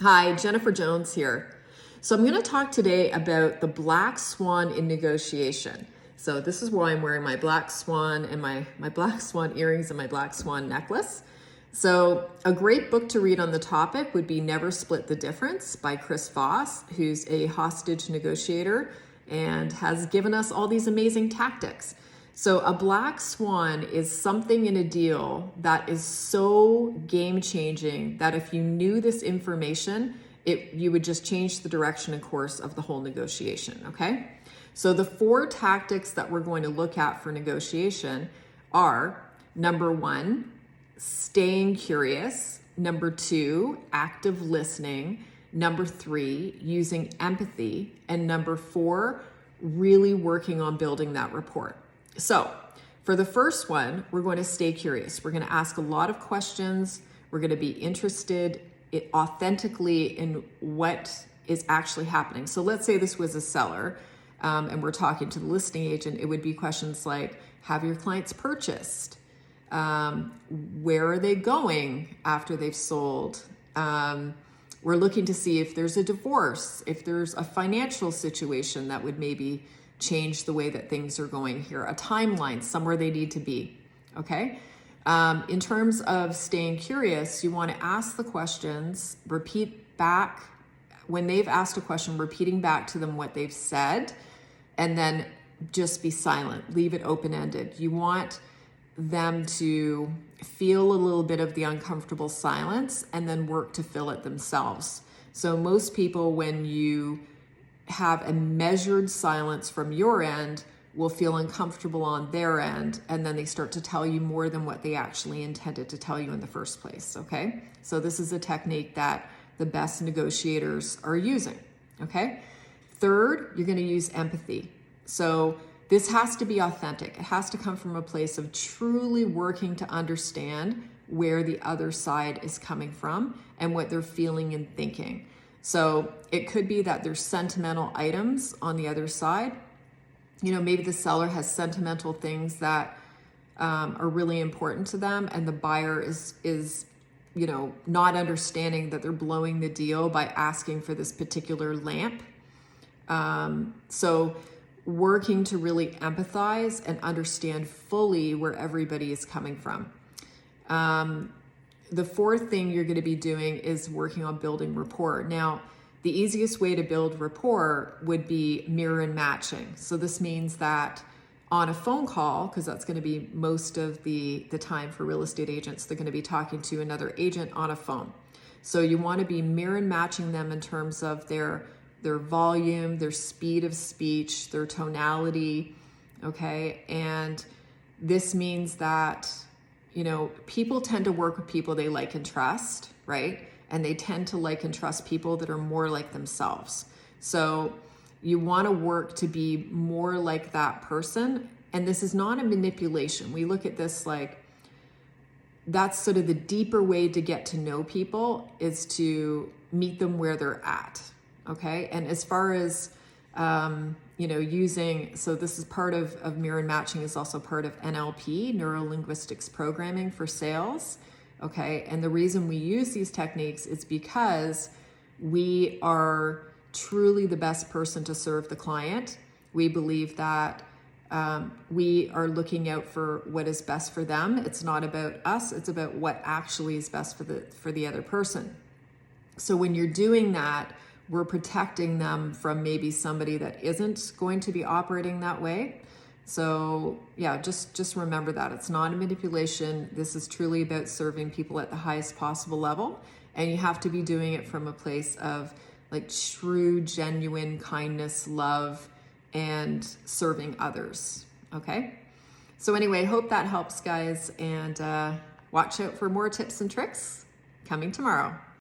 Hi, Jennifer Jones here. So I'm going to talk today about the black swan in negotiation. So this is why I'm wearing my black swan and my black swan earrings and my black swan necklace. So a great book to read on the topic would be Never Split the Difference by Chris Voss, who's a hostage negotiator and has given us all these amazing tactics. So a black swan is something in a deal that is so game-changing that if you knew this information, you would just change the direction and course of the whole negotiation, okay? So the 4 tactics that we're going to look at for negotiation are, number 1, staying curious, number 2, active listening, number 3, using empathy, and number 4, really working on building that rapport. So for the first one, we're going to stay curious. We're going to ask a lot of questions. We're going to be interested authentically in what is actually happening. So let's say this was a seller and we're talking to the listing agent. It would be questions like, have your clients purchased? Where are they going after they've sold? We're looking to see if there's a divorce, if there's a financial situation that would maybe change the way that things are going here, a timeline, somewhere they need to be, okay? In terms of staying curious, you want to ask the questions, repeat back, when they've asked a question, repeating back to them what they've said, and then just be silent, leave it open-ended. You want them to feel a little bit of the uncomfortable silence and then work to fill it themselves. So most people, when you have a measured silence from your end, will feel uncomfortable on their end, and then they start to tell you more than what they actually intended to tell you in the first place, okay? So this is a technique that the best negotiators are using, okay? Third, you're gonna use empathy. So this has to be authentic. It has to come from a place of truly working to understand where the other side is coming from and what they're feeling and thinking. So it could be that there's sentimental items on the other side. You know, maybe the seller has sentimental things that are really important to them, and the buyer is you know, not understanding that they're blowing the deal by asking for this particular lamp. So working to really empathize and understand fully where everybody is coming from. The fourth thing you're going to be doing is working on building rapport. Now, the easiest way to build rapport would be mirror and matching. So this means that on a phone call, because that's going to be most of the time for real estate agents, they're going to be talking to another agent on a phone. So you want to be mirror and matching them in terms of their volume, their speed of speech, their tonality, okay? And this means that, you know, people tend to work with people they like and trust, right? And they tend to like and trust people that are more like themselves. So you want to work to be more like that person. And this is not a manipulation. We look at this like, that's sort of the deeper way to get to know people, is to meet them where they're at, okay? And as far as, you know, using, so this is part of mirror and matching, is also part of NLP, neuro-linguistics programming for sales, okay? And the reason we use these techniques is because we are truly the best person to serve the client. We believe that we are looking out for what is best for them. It's not about us, it's about what actually is best for the other person. So when you're doing that, we're protecting them from maybe somebody that isn't going to be operating that way. So yeah, just remember that. It's not a manipulation. This is truly about serving people at the highest possible level. And you have to be doing it from a place of like true, genuine kindness, love, and serving others, okay? So anyway, hope that helps, guys. And watch out for more tips and tricks coming tomorrow.